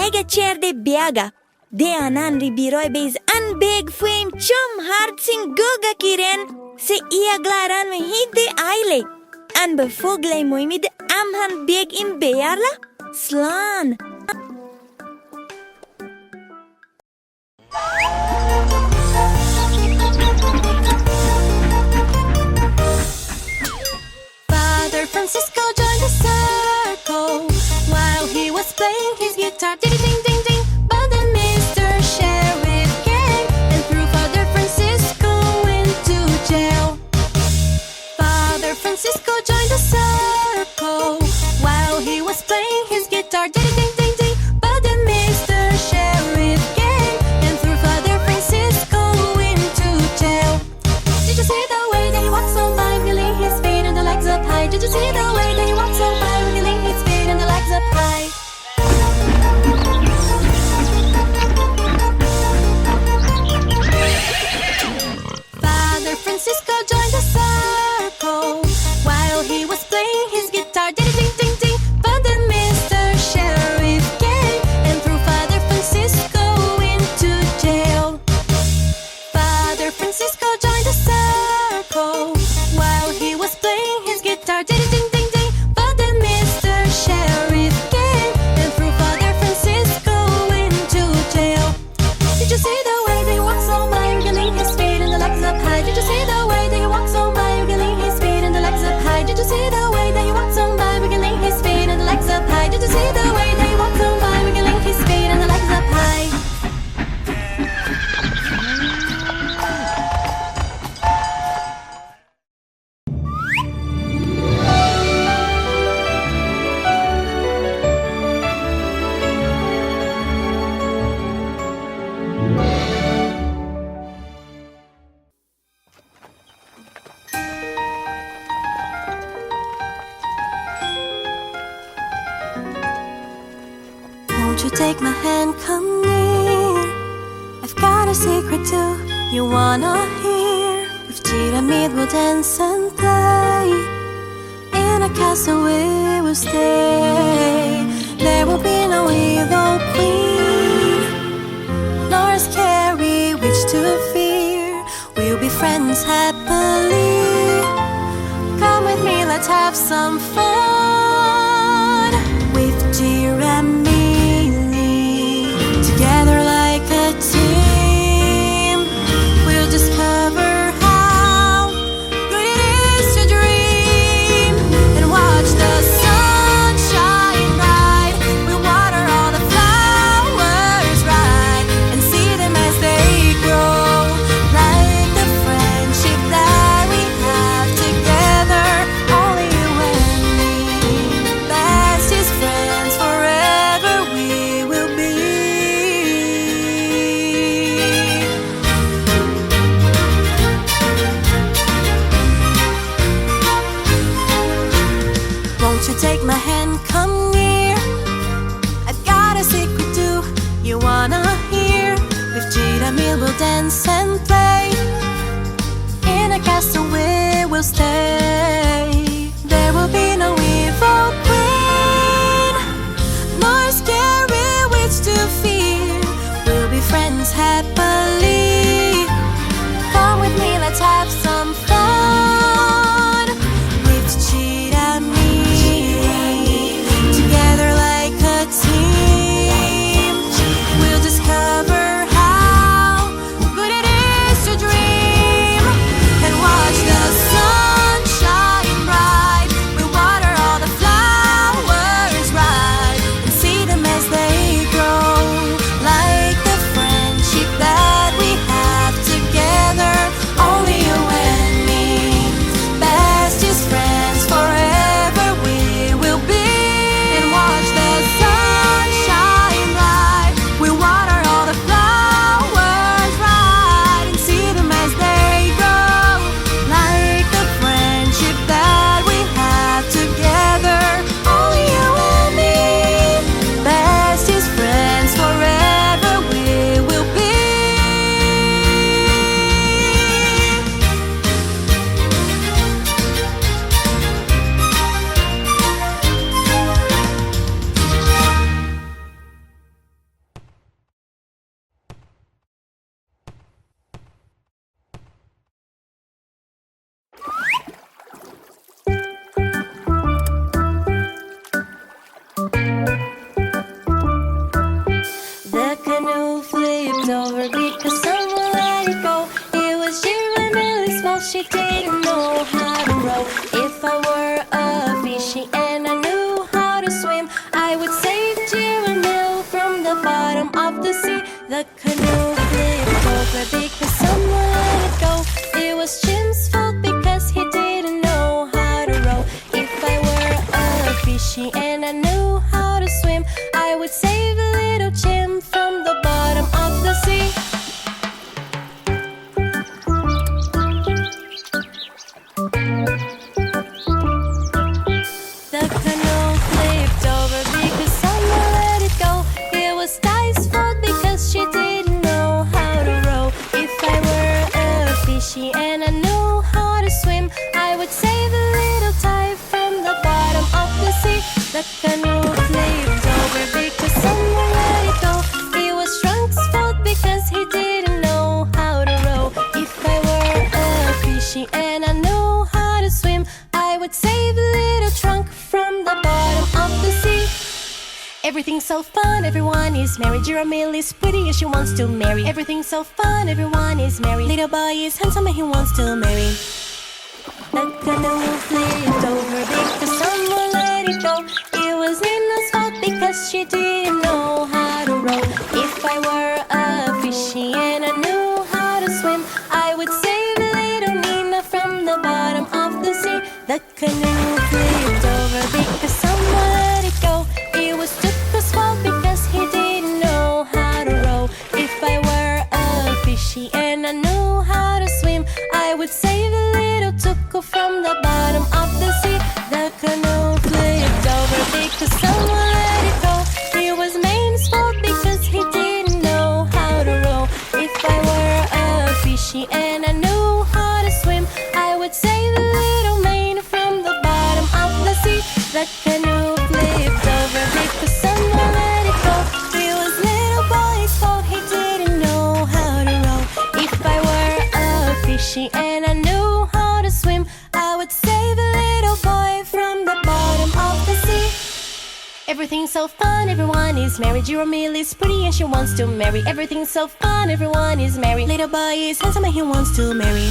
ega Cairde Beaga. De anan ribiroi bez an beg fuim chum hard sing guga kiren se ia glaran me hide aile. An be Foghlaim múinteora Amhráin beg in bearla slan. Father Francisco joined the circle while he was playing his guitar. Ding ding ding ding. But then Mr. Sheriff came and threw Father Francisco into jail. Father Francisco joined the circle while he was playing his guitar. Ding ding ding ding. But then Mr. Sheriff came and threw Father Francisco into jail. Did you see the way that he walks on by, wheeling his feet and the legs up high? Did you see the way that he walks on by, wheeling his feet and the legs up high? Father Francisco joined the circle while he was playing his guitar. Ding ding ding ding. But then Mr. Sheriff came and threw Father Francisco into jail. Father Francisco joined the circle while he was playing his guitar. Ding ding ding ding. But then Mr. Sheriff came and threw Father Francisco into jail. Did you see the way that he walks on by, wriggling his feet and the legs up high? Did you see the way that he walks on by, wriggling his feet and the legs up high? Did you see the way that he walks on by, wriggling his feet and the legs up high? Did you see the way that he walks on by, wriggling his feet and the legs up high? Won't you take my hand, come near? I've got a secret too, you wanna hear? With Giramille we'll dance and play. In a castle we will stay. There will be no evil queen, nor a scary witch to fear. We'll be friends happily. Come with me, let's have some fun. With Giramille, together like a team, we'll discover how good it is to dream and watch the sun shine bright. We'll water all the flowers right and see them as they grow, like the friendship that we have together. Only you and me, bestest friends forever we will be. Won't you take my hand, come near? I've got a secret too, you wanna hear? With Giramille we'll dance and play. In a castle we will stay. There will be no evil queen, nor a scary witch to fear. We'll be friends happily. Come with me, let's have some fun. With Giramille, together like a team, we'll discover how good it is to dream and watch the sun shine bright. The canoe flipped over because someone let it go. It was Jim's fault because he didn't know how to row. If I were a fishy and I knew how to swim, I would save little Jim from the bottom of the sea. The canoe flipped over because someone let it go. It was Di's fault because she didn't know how to row. If I were a fishy and I knew how to swim, I would save a little Ty from the bottom of the sea. The canoe flipped over because someone let it go. It was Trunk's fault because he didn't know how to row. If I were a fishy and I knew how to swim, I would save a little Trunk from the bottom of the sea. Everything's so fun, everyone is merry. Giramille is pretty and she wants to marry. Everything's so fun, everyone is merry. Little boy is handsome and he wants to marry. The canoe flipped over because someone let it go. It was Nina's fault because she didn't know how to row. If I were a fishy and I knew how to swim, I would save little Nina from the bottom of the sea. The canoe flipped over because someone let it go. It was Tuka's fault because he didn't know how to row. If I were a fishy and I knew how to swim, I would save a little Tuka from the bottom of the sea. The canoe flipped over because someone let it go. It was Main's fault because he didn't know how to row. If I were a fishy and I knew how to swim, I would save a little Main from the bottom of the sea. The canoe flipped over because someone let it go. It was little boy's fault, he didn't know how to row. If I were a fishy and I knew how to swim, I would save a little boy from the bottom of the sea. Everything's so fun, everyone is merry. Giramille is pretty and she wants to marry. Everything's so fun, everyone is merry. Little boy is handsome and he wants to marry.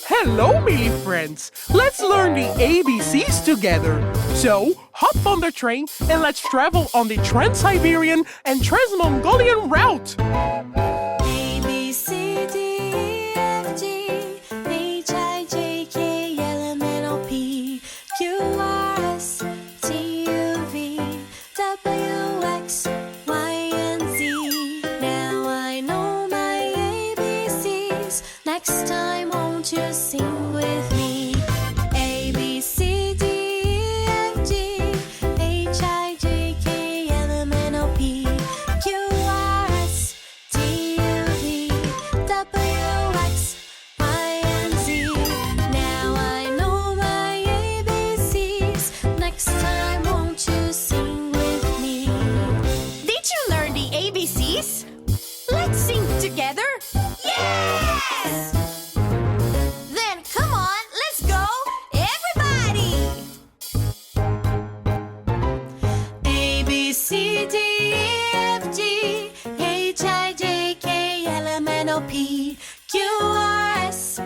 Hello, Millie friends! Let's learn the ABCs together. So, hop on the train and let's travel on the Trans-Siberian and Trans-Mongolian route. A, B, C, D, E, F, G, H, I, J, K, L, M, N, O, P, Q, R, S, T, U, V, W, X, Y, and Z. Now I know my ABCs. Next time, won't you sing with me? A, B, C, D, E, F, G, H, I, J, K, L, M, N, O, P, Q, R, S, T, U, V, W, X, Y, and Z. Now I know my ABCs. Next time, won't you sing with me? Did you learn the ABCs? Let's sing together. Yes! Then come on, let's go, everybody! A, B, C, D, E, F, G, H, I, J, K, L, M, N, O, P, Q, R, S,